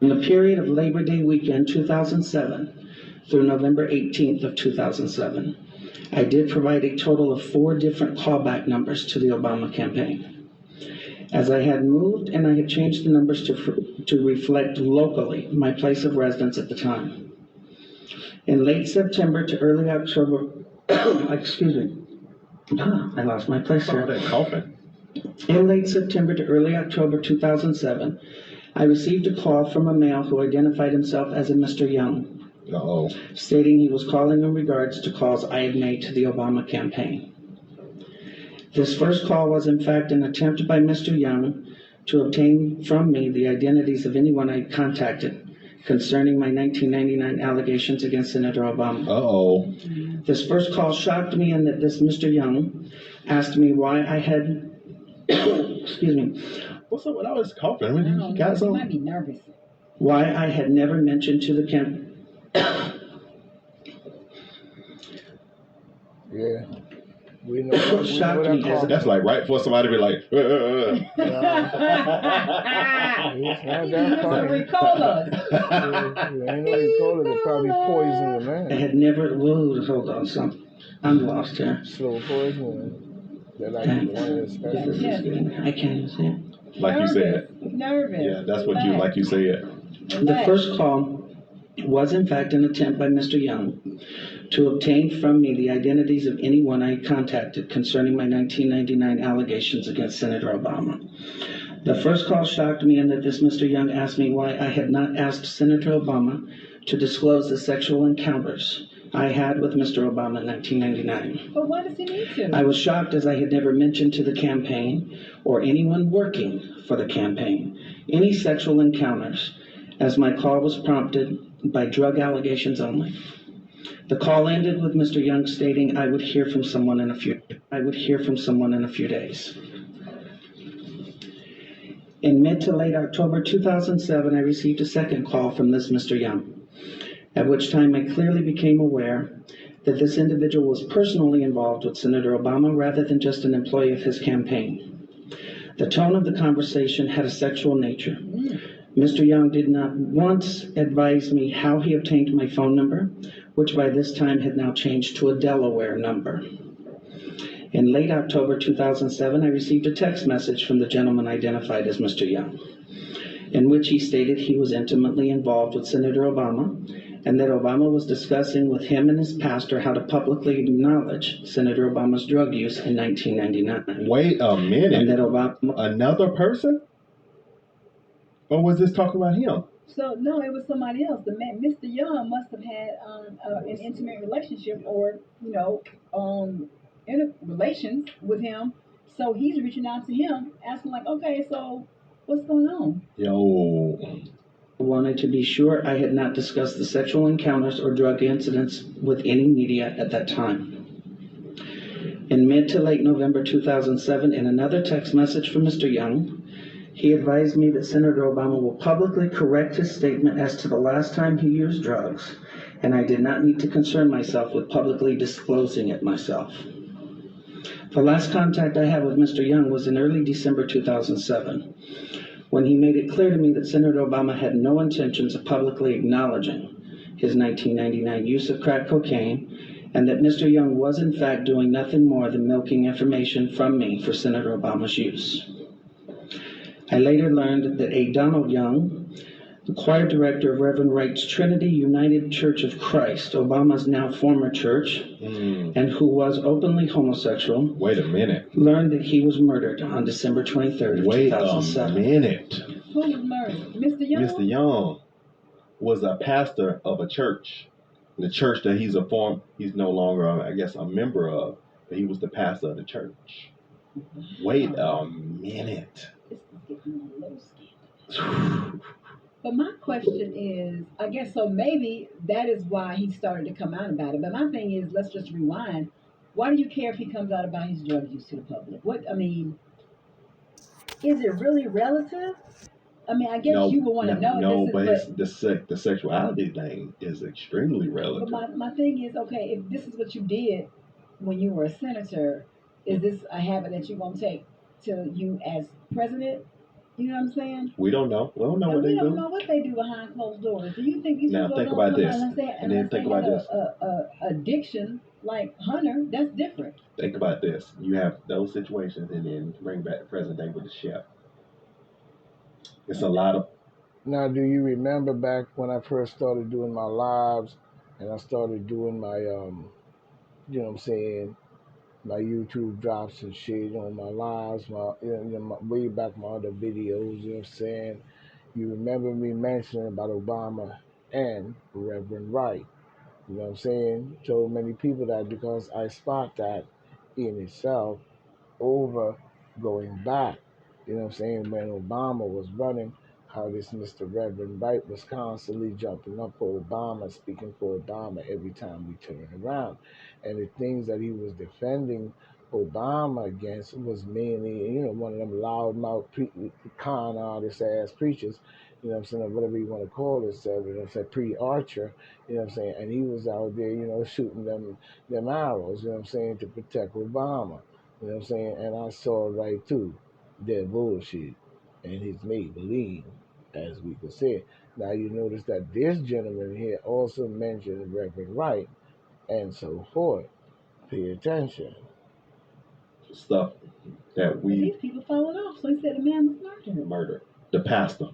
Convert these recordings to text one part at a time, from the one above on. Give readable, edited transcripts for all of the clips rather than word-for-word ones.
In the period of Labor Day weekend 2007 through November 18th of 2007, I did provide a total of 4 different callback numbers to the Obama campaign. As I had moved and I had changed the numbers to reflect locally my place of residence at the time. In late September to early October, excuse me, I lost my place here. In late September to early October 2007, I received a call from a male who identified himself as a Mr. Young, stating he was calling in regards to calls I had made to the Obama campaign. This first call was in fact an attempt by Mr. Young to obtain from me the identities of anyone I contacted concerning my 1999 allegations against Senator Obama. This first call shocked me in that this Mr. Young asked me why I had, excuse me. What's up with all this coughing? I mean, you got something? You might be nervous. Why I had never mentioned to the Yeah. We know shocked me as that's like right before somebody be like, It's not that funny. Ricola. Ain't no Ricola, they probably poison the man. I had never, whoa, hold on, I'm lost here. Slow poisoning. They're like one of the special. I can't even see it. like you said. Nervous. Yeah, that's what you, like you said. The first call was in fact an attempt by Mr. Young to obtain from me the identities of anyone I contacted concerning my 1999 allegations against Senator Obama. The first call shocked me in that this Mr. Young asked me why I had not asked Senator Obama to disclose the sexual encounters I had with Mr. Obama in 1999. But why does he need to? I was shocked as I had never mentioned to the campaign or anyone working for the campaign any sexual encounters, as my call was prompted by drug allegations only. The call ended with Mr. Young stating I would hear from someone in a few days. In mid to late October 2007, I received a second call from this Mr. Young, at which time I clearly became aware that this individual was personally involved with Senator Obama rather than just an employee of his campaign. The tone of the conversation had a sexual nature. Mr. Young did not once advise me how he obtained my phone number, which by this time had now changed to a Delaware number. In late October 2007, I received a text message from the gentleman identified as Mr. Young, in which he stated he was intimately involved with Senator Obama and that Obama was discussing with him and his pastor how to publicly acknowledge Senator Obama's drug use in 1999. Wait a minute. And that Obama... Another person? Or was this talking about him? So, no, it was somebody else. The man, Mr. Young must have had an intimate relationship or, relations with him. So he's reaching out to him, asking like, okay, so what's going on? Yo. Wanted to be sure I had not discussed the sexual encounters or drug incidents with any media at that time. In mid to late November 2007, in another text message from Mr. Young, he advised me that Senator Obama will publicly correct his statement as to the last time he used drugs, and I did not need to concern myself with publicly disclosing it myself. The last contact I had with Mr. Young was in early December 2007, when he made it clear to me that Senator Obama had no intentions of publicly acknowledging his 1999 use of crack cocaine, and that Mr. Young was in fact doing nothing more than milking information from me for Senator Obama's use. I later learned that A. Donald Young, the choir director of Reverend Wright's Trinity United Church of Christ, Obama's now former church, and who was openly homosexual, Wait a minute. learned that he was murdered on December 23rd, Wait 2007. a minute. Who was murdered? Mr. Young? Mr. Young was a pastor of a church. The church that he's no longer, I guess, a member of, but he was the pastor of the church. Wait a minute. This is getting a little scandalous. But my question is, I guess so maybe that is why he started to come out about it. But my thing is, let's just rewind. Why do you care if he comes out about his drug use to the public? Is it really relative? I guess you would want to know. No, but the sexuality thing is extremely relative. But my thing is, okay, if this is what you did when you were a senator, is this a habit that you're going to take to you as president? You know what I'm saying? We don't know. We don't know And what we they don't do. know what they do behind closed doors. Do you think these Now people think don't about come this, out and then think about this. a addiction like Hunter? That's different. Think about this. You have those situations, and then bring back the present day with the chef. It's a lot of Now, do you remember back when I first started doing my lives and I started doing my, you know what I'm saying, my YouTube drops and shit on my lives, my way back my other videos, you know what I'm saying? You remember me mentioning about Obama and Reverend Wright. You know what I'm saying? Told many people that because I spot that in itself over going back. You know what I'm saying? When Obama was running, how this Mr. Reverend Wright was constantly jumping up for Obama, speaking for Obama every time we turn around. And the things that he was defending Obama against was mainly, one of them loudmouth con artist ass preachers, you know what I'm saying, or whatever you want to call it, so, you know what I'm saying, pre-Archer, you know what I'm saying, and he was out there, shooting them arrows, you know what I'm saying, to protect Obama. You know what I'm saying? And I saw right through their bullshit and his make believe, as we could say. Now you notice that this gentleman here also mentioned Reverend Wright and so forth. Pay attention. stuff that But we these people falling off. So he said the man was murdered. murdered. The pastor.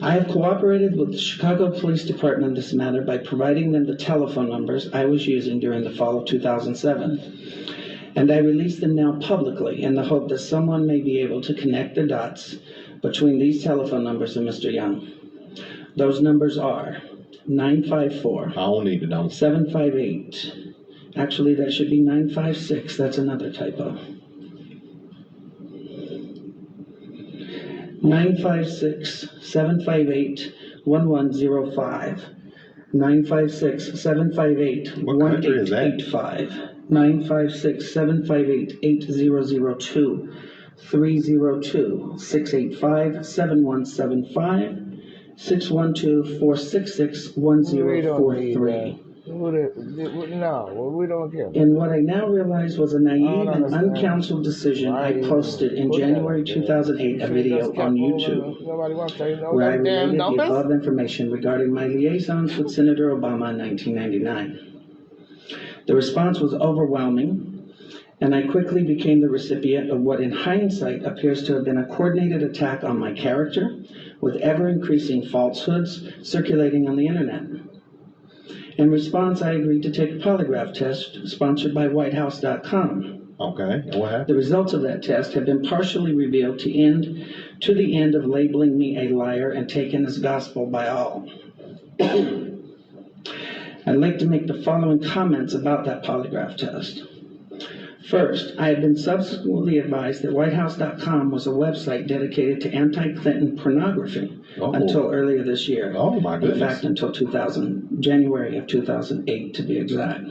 I have cooperated with the Chicago Police Department in this matter by providing them the telephone numbers I was using during the fall of 2007. And I release them now publicly in the hope that someone may be able to connect the dots between these telephone numbers and Mr. Young. Those numbers are 954 I don't need to know. 758. Actually, that should be 956. That's another typo. 956-758-1105. 956-758-1885. What country is that? 956-758-8002. 302-685-7175. 612-466-1043. No, we don't care. In what I now realize was a naive and understand. uncounseled decision, Why I you posted in put that January up there? 2008 a You video just kept on moving. YouTube Nobody wants to know where I them damn related the numbers. above information regarding my liaisons with Senator Obama in 1999. The response was overwhelming, and I quickly became the recipient of what in hindsight appears to have been a coordinated attack on my character, with ever-increasing falsehoods circulating on the internet. In response, I agreed to take a polygraph test sponsored by WhiteHouse.com. Okay, and what happened? The results of that test have been partially revealed to the end of labeling me a liar and taken as gospel by all. I'd like to make the following comments about that polygraph test. First, I have been subsequently advised that WhiteHouse.com was a website dedicated to anti-Clinton pornography until earlier this year. Oh my In goodness. fact, until January of 2008 to be exact.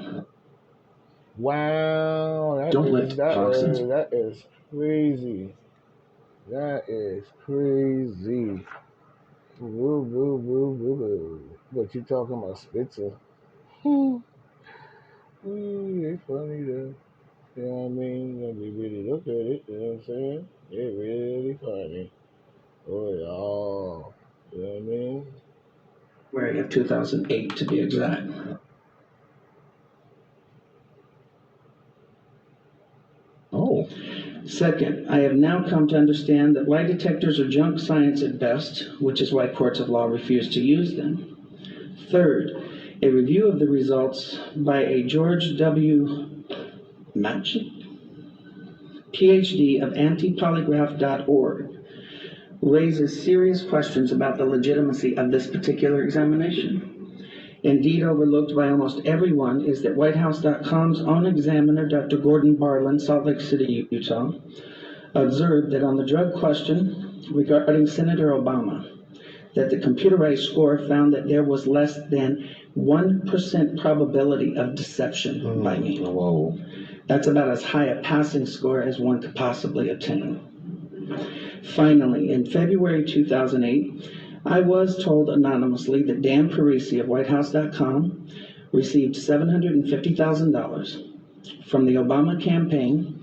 Wow, Don't lift toxins. that is crazy. That is crazy. Woo, woo, woo, woo, woo. But you talking about Spitzer? Ooh, they funny though. You know what I mean? When we really look at it, you know what I'm saying? They're really funny. Oh, yeah. You know what I mean? January of 2008 to be exact. Oh, Second, I have now come to understand that lie detectors are junk science at best, which is why courts of law refuse to use them. Third, a review of the results by a George W. Matchett, PhD of antipolygraph.org, raises serious questions about the legitimacy of this particular examination. Indeed, overlooked by almost everyone is that WhiteHouse.com's own examiner, Dr. Gordon Barlin, Salt Lake City, Utah, observed that on the drug question regarding Senator Obama, that the computerized score found that there was less than 1% probability of deception by me. whoa. That's about as high a passing score as one could possibly obtain. Finally, in February 2008, I was told anonymously that Dan Parisi of WhiteHouse.com received $750,000 from the Obama campaign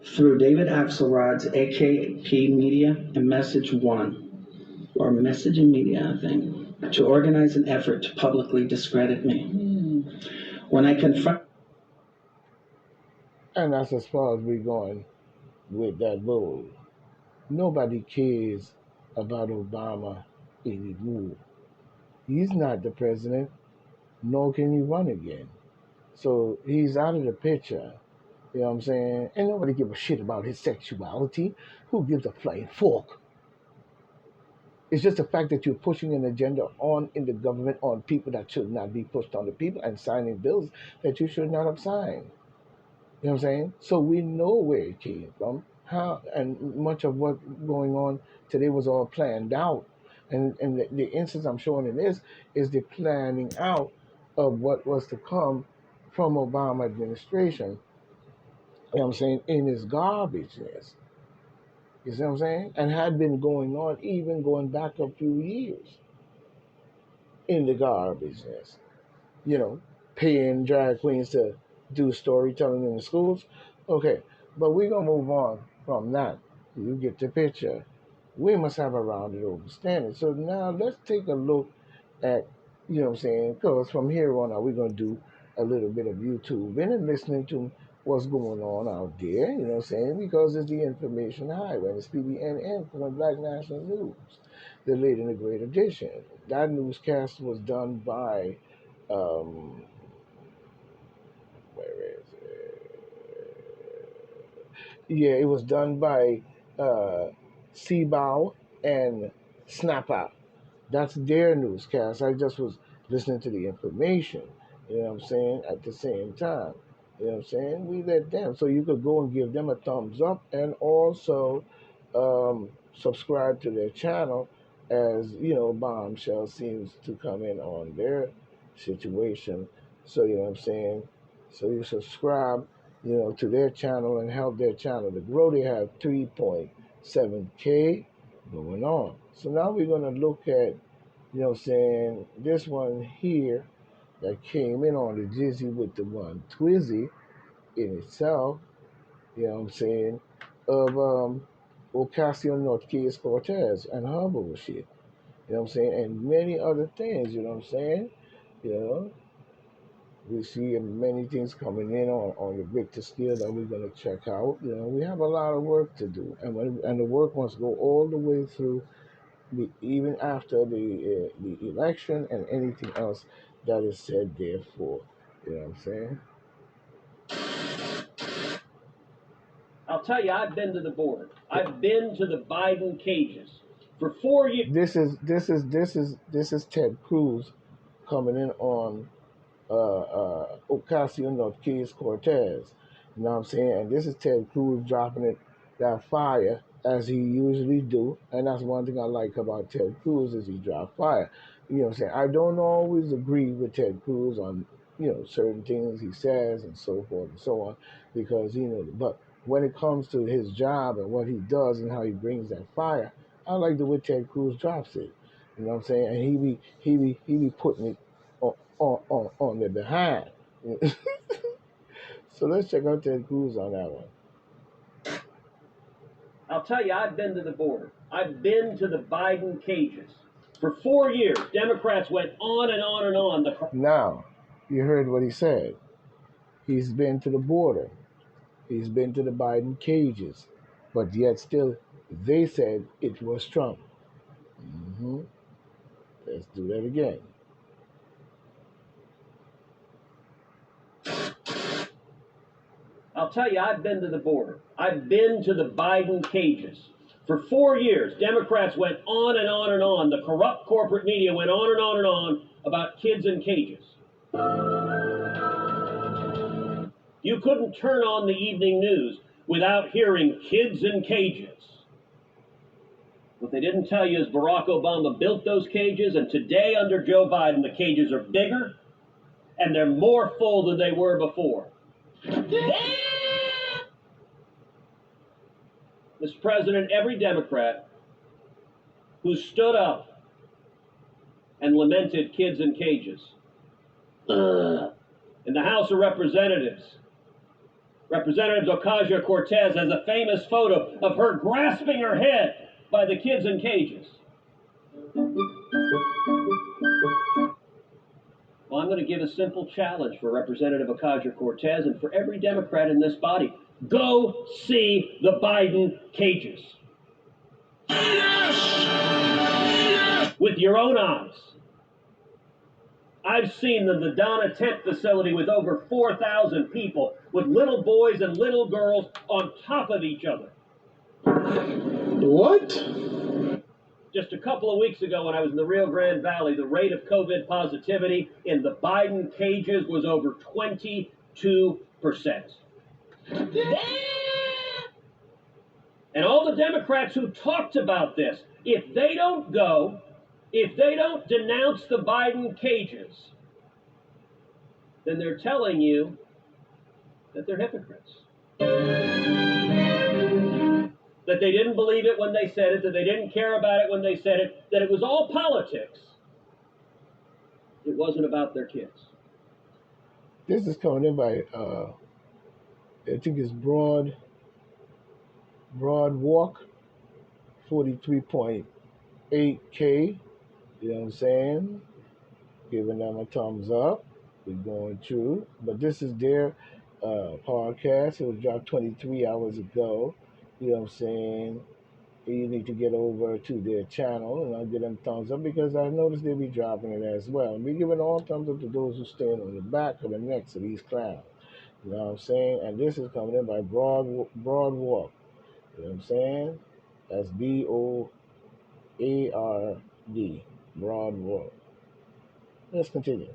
through David Axelrod's AKP Media and Message One, or Messaging Media, I think, to organize an effort to publicly discredit me. When I confront And that's as far as we're going with that bull. Nobody cares about Obama anymore. He's not the president, nor can he run again. So he's out of the picture. You know what I'm saying? And nobody give a shit about his sexuality. Who gives a flying fork? It's just the fact that you're pushing an agenda on in the government on people that should not be pushed on the people and signing bills that you should not have signed. You know what I'm saying? So we know where it came from. How and much of what's going on today was all planned out. And the instance I'm showing in this is the planning out of what was to come from Obama administration. You know what I'm saying? In his garbageness. You see what I'm saying? And had been going on even going back a few years in the garbageness. You know, paying drag queens to do storytelling in the schools. Okay, but we're going to move on from that. You get the picture. We must have a rounded understanding. So now let's take a look at, you know what I'm saying, because from here on out, we're going to do a little bit of YouTube and listening to what's going on out there, you know what I'm saying, because it's the information highway. It's PBNN from Black National News, the late and the great edition. That newscast was done by, um, where is it? Yeah, it was done by Seabow and Snapper. That's their newscast. I just was listening to the information, you know what I'm saying, at the same time. You know what I'm saying? We let them. So you could go and give them a thumbs up and also subscribe to their channel as, you know, Bombshell seems to come in on their situation. So, you know what I'm saying? So you subscribe, you know, to their channel and help their channel to grow. They have 3.7K going on. So now we're going to look at, you know what I'm saying, this one here that came in on the Jizzy with the one Twizzy in itself, you know what I'm saying, of Ocasio Cortez and her bullshit. You know what I'm saying? And many other things, you know what I'm saying? You know, we see many things coming in on the Richter scale that we're going to check out. You know, we have a lot of work to do. And the work must go all the way through even after the election and anything else that is said therefore. You know what I'm saying? I'll tell you, I've been to the border. I've been to the Biden cages for 4 years. This is Ted Cruz coming in on Ocasio Cortez. You know what I'm saying? And this is Ted Cruz dropping it that fire as he usually do. And that's one thing I like about Ted Cruz is he drop fire. You know what I'm saying? I don't always agree with Ted Cruz on, you know, certain things he says and so forth and so on, because, you know, but when it comes to his job and what he does and how he brings that fire, I like the way Ted Cruz drops it. You know what I'm saying? And he be putting it on their behind. So let's check out Ted Cruz on that one. I'll tell you, I've been to the border. I've been to the Biden cages. For 4 years, Democrats went on and on and on. Now, you heard what he said. He's been to the border. He's been to the Biden cages. But yet still, they said it was Trump. Let's do that again. I'll tell you, I've been to the border. I've been to the Biden cages. For 4 years, Democrats went on and on and on. The corrupt corporate media went on and on and on about kids in cages. You couldn't turn on the evening news without hearing kids in cages. What they didn't tell you is Barack Obama built those cages, and today under Joe Biden, the cages are bigger and they're more full than they were before. Mr. President, every Democrat who stood up and lamented kids in cages in the House of Representatives Representative Ocasio-Cortez has a famous photo of her grasping her head by the kids in cages. Well, I'm going to give a simple challenge for Representative Ocasio-Cortez and for every Democrat in this body. Go see the Biden cages. With your own eyes. I've seen them, the Donna tent facility with over 4,000 people, with little boys and little girls on top of each other. What? Just a couple of weeks ago when I was in the Rio Grande Valley, the rate of COVID positivity in the Biden cages was over 22%. And all the Democrats who talked about this, if they don't go, if they don't denounce the Biden cages, then they're telling you that they're hypocrites. That they didn't believe it when they said it, that they didn't care about it when they said it, that it was all politics. It wasn't about their kids. This is coming in by, I think it's Broad Walk, 43.8K. You know what I'm saying? Giving them a thumbs up. We're going through. But this is their podcast. It was dropped 23 hours ago. You know what I'm saying? You need to get over to their channel and I'll give them thumbs up because I noticed they'll be dropping it as well. And we're giving all thumbs up to those who stand on the back of the necks of these clowns. You know what I'm saying? And this is coming in by Broad Walk. You know what I'm saying? That's BOARD. Broad Walk. Let's continue.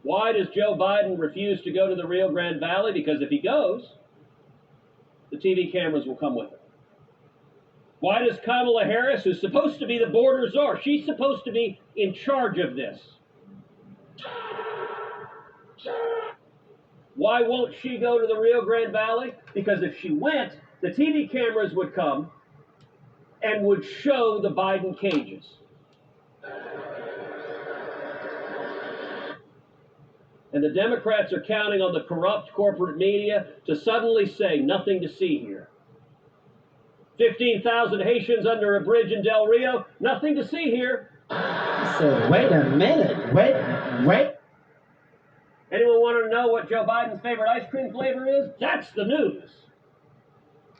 Why does Joe Biden refuse to go to the Rio Grande Valley? Because if he goes, the TV cameras will come with him. Why does Kamala Harris, who's supposed to be the border czar, she's supposed to be in charge of this, why won't she go to the Rio Grande Valley? Because if she went, the TV cameras would come and would show the Biden cages. And the Democrats are counting on the corrupt corporate media to suddenly say nothing to see here. 15,000 Haitians under a bridge in Del Rio, nothing to see here. So wait a minute. Wait. Anyone want to know what Joe Biden's favorite ice cream flavor is? That's the news.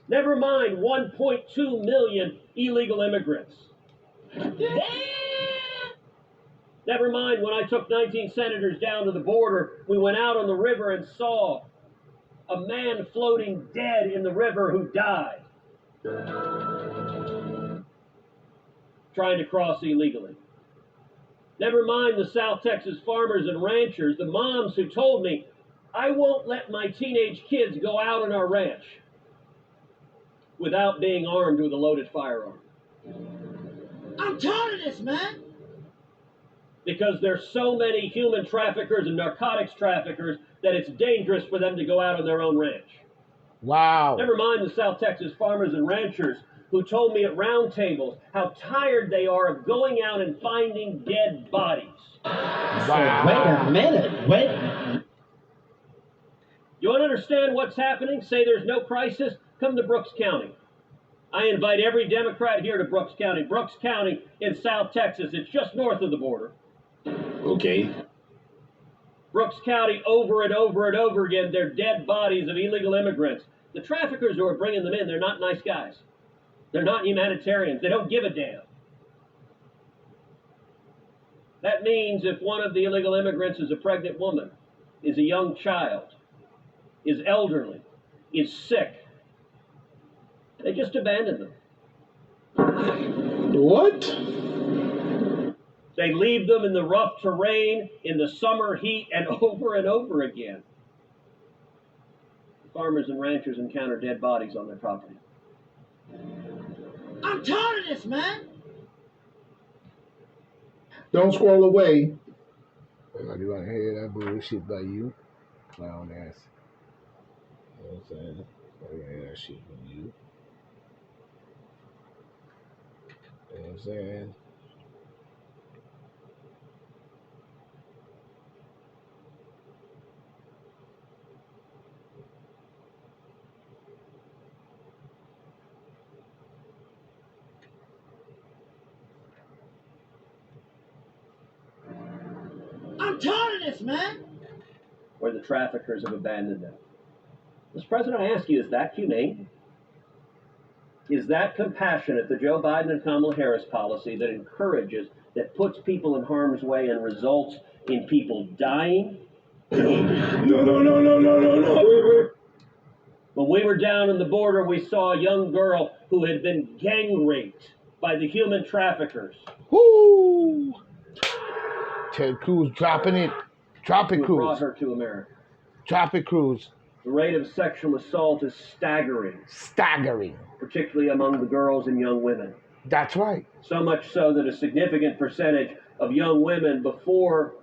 Never mind 1.2 million illegal immigrants. Never mind when I took 19 senators down to the border, we went out on the river and saw a man floating dead in the river who died trying to cross illegally. Never mind the South Texas farmers and ranchers, the moms who told me, I won't let my teenage kids go out on our ranch without being armed with a loaded firearm. I'm tired of this, man. Because there's so many human traffickers and narcotics traffickers that it's dangerous for them to go out on their own ranch. Wow. Never mind the South Texas farmers and ranchers who told me at round tables how tired they are of going out and finding dead bodies. Wow. Wait a minute. Wait. You want to understand what's happening? Say there's no crisis? Come to Brooks County. I invite every Democrat here to Brooks County. Brooks County in South Texas. It's just north of the border. Okay. Brooks County, over and over and over again, they're dead bodies of illegal immigrants. The traffickers who are bringing them in, they're not nice guys. They're not humanitarians. They don't give a damn. That means if one of the illegal immigrants is a pregnant woman, is a young child, is elderly, is sick, they just abandon them. What? They leave them in the rough terrain, in the summer heat, and over again. Farmers and ranchers encounter dead bodies on their property. I'm tired of this, man. Don't scroll away. Everybody want to hear that bullshit by you? Clown ass. You know what I'm saying? I want to hear that shit from you. You know what I'm saying? I'm tired of this, man. where the traffickers have abandoned them. Mr. President, I ask you, is that humane? Is that compassionate, the Joe Biden and Kamala Harris policy that encourages, that puts people in harm's way and results in people dying? No. When we were down on the border, we saw a young girl who had been gang raped by the human traffickers. Woo! Ted Cruz dropping it. Drop it, Who brought Cruz. her to America. Drop it, Cruz. The rate of sexual assault is staggering, Staggering. particularly among the girls and young women. That's right. So much so that a significant percentage of young women, before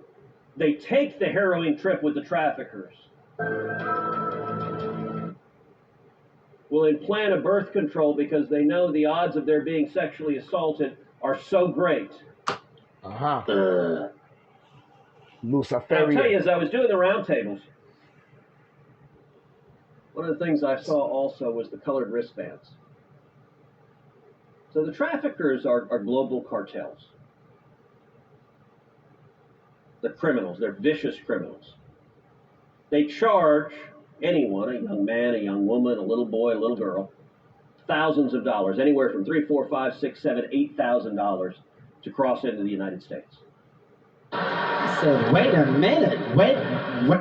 they take the harrowing trip with the traffickers, will implant a birth control because they know the odds of their being sexually assaulted are so great. Uh-huh. And I'll tell you, Luciferian. as I was doing the roundtables, one of the things I saw also was the colored wristbands. So the traffickers are global cartels. They're criminals. They're vicious criminals. They charge anyone, a young man, a young woman, a little boy, a little girl, thousands of dollars, anywhere from $3,000, $4,000, $5,000, $6,000, $7,000 to cross into the United States. I said, wait a minute, wait.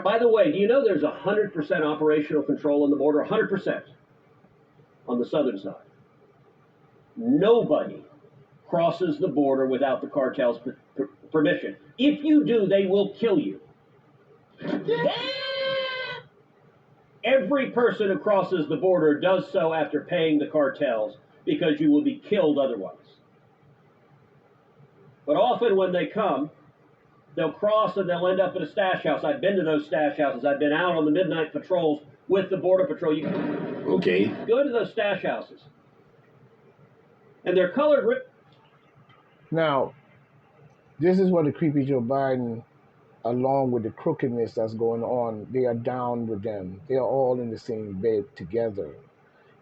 By the way, do you know there's 100% operational control on the border? 100% on the southern side. Nobody crosses the border without the cartel's permission. If you do, they will kill you. Every person who crosses the border does so after paying the cartels because you will be killed otherwise. But often when they come, they'll cross and they'll end up at a stash house. I've been to those stash houses. I've been out on the midnight patrols with the Border Patrol. You Okay. go into those stash houses. And they're colored. Now, this is what the creepy Joe Biden, along with the crookedness that's going on, they are down with them. They are all in the same bed together.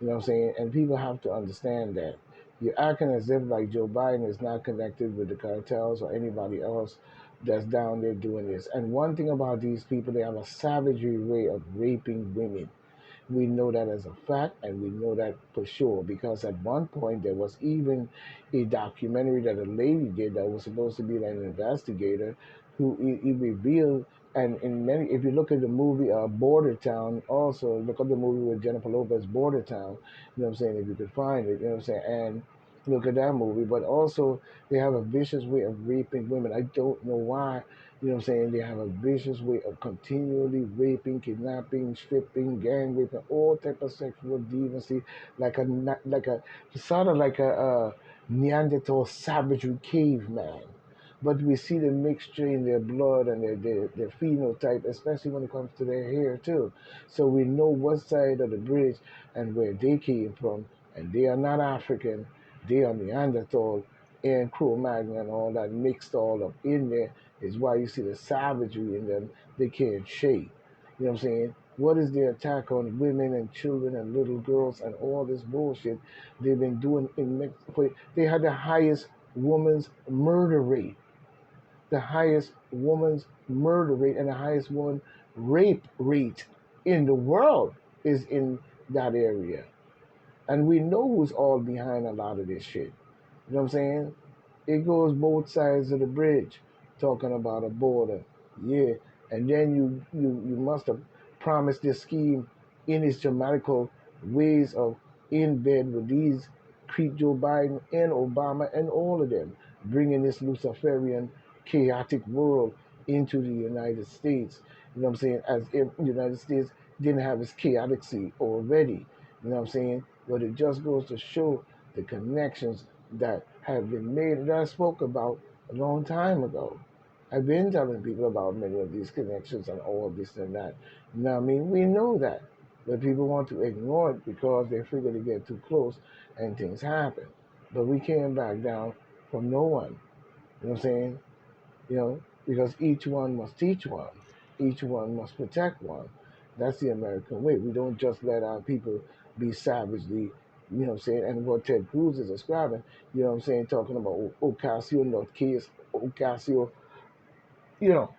You know what I'm saying? And people have to understand that. You're acting as if like Joe Biden is not connected with the cartels or anybody else that's down there doing this. And one thing about these people, they have a savagery way of raping women. We know that as a fact, and we know that for sure because at one point there was even a documentary that a lady did that was supposed to be like an investigator who he revealed. And in many, if you look at the movie Border Town, also look up the movie with Jennifer Lopez, Border Town, you know what I'm saying, if you could find it, you know what I'm saying, and look at that movie. But also, they have a vicious way of raping women. I don't know why, you know what I'm saying, they have a vicious way of continually raping, kidnapping, stripping, gang raping, all type of sexual deviancy, like a sort of like a Neanderthal savagery caveman. But we see the mixture in their blood and their phenotype, especially when it comes to their hair too. So we know what side of the bridge and where they came from, and they are not African. They are Neanderthal and Cro-Magnon and all that mixed all up in there is why you see the savagery in them. They can't shake. You know what I'm saying? What is their attack on women and children and little girls and all this bullshit they've been doing in Mexico? They had the highest woman's murder rate, the highest woman's murder rate, and the highest woman rape rate in the world is in that area. And we know who's all behind a lot of this shit. You know what I'm saying? It goes both sides of the bridge, talking about a border. Yeah. And then you must have promised this scheme in its dramatical ways of in bed with these creep Joe Biden and Obama and all of them, bringing this Luciferian chaotic world into the United States. You know what I'm saying? As if the United States didn't have its chaoticity already. You know what I'm saying? But it just goes to show the connections that have been made that I spoke about a long time ago. I've been telling people about many of these connections and all this and that. You know what I mean? We know that. But people want to ignore it because they figure they get too close and things happen. But we can't back down from no one. You know what I'm saying? You know, because each one must teach one. Each one must protect one. That's the American way. We don't just let our people be savagely, you know what I'm saying, and what Ted Cruz is describing, you know what I'm saying, talking about Ocasio, not case, Ocasio, you know,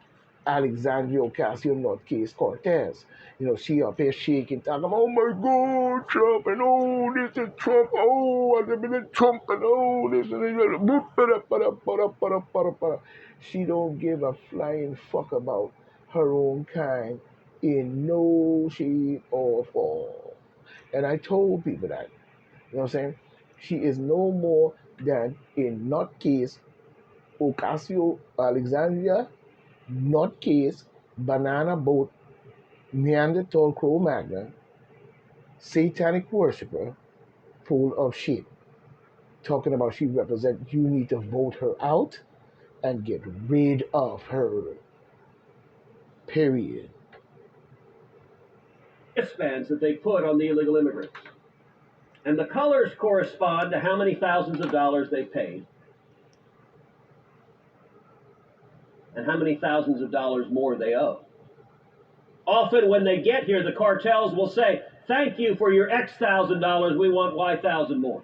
Alexandria Ocasio-Cortez. You know, she up here shaking, talking about, oh my God, Trump, and oh, this is Trump, oh, and then Trump, and oh, this and that. She don't give a flying fuck about her own kind in no shape or form. And I told people that, you know what I'm saying? She is no more than a nutcase Ocasio Alexandria, nutcase, banana boat, Neanderthal Cro-Magnon, satanic worshiper, full of shit. Talking about she represents, you need to vote her out and get rid of her. Period. Wristbands that they put on the illegal immigrants. And the colors correspond to how many thousands of dollars they paid and how many thousands of dollars more they owe. Often when they get here, the cartels will say, thank you for your X $1,000, we want Y thousand more.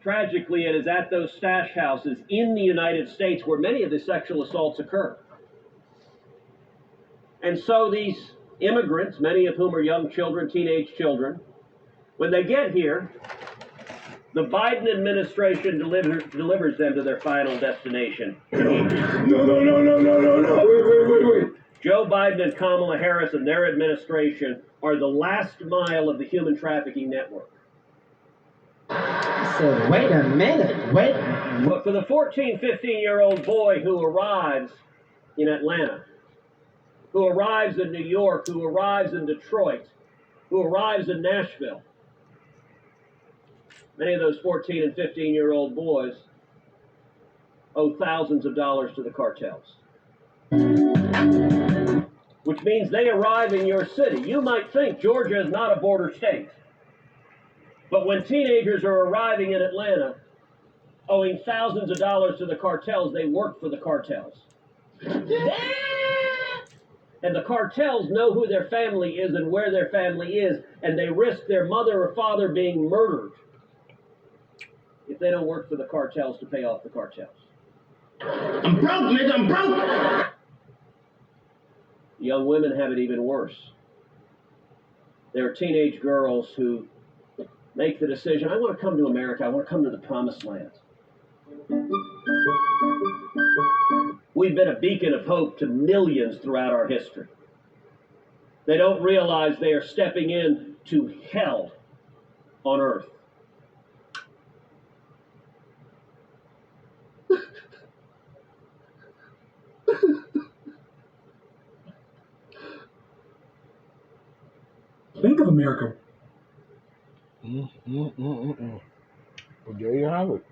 Tragically, it is at those stash houses in the United States where many of the sexual assaults occur. And so these immigrants, many of whom are young children, teenage children, when they get here, the Biden administration delivers them to their final destination. No. Wait. Joe Biden and Kamala Harris and their administration are the last mile of the human trafficking network. I said, wait a minute, wait. But for the 14, 15-year-old boy who arrives in Atlanta, who arrives in New York, who arrives in Detroit, who arrives in Nashville, many of those 14 and 15-year-old boys owe thousands of dollars to the cartels. Which means they arrive in your city. You might think Georgia is not a border state. But when teenagers are arriving in Atlanta, owing thousands of dollars to the cartels, they work for the cartels. And the cartels know who their family is and where their family is, and they risk their mother or father being murdered if they don't work for the cartels to pay off the cartels. I'm broke, nigga, I'm broke. Young women have it even worse. There are teenage girls who make the decision, I want to come to America, I want to come to the promised land. We've been a beacon of hope to millions throughout our history. They don't realize they are stepping in to hell on earth. Bank of America. Well, there you have it.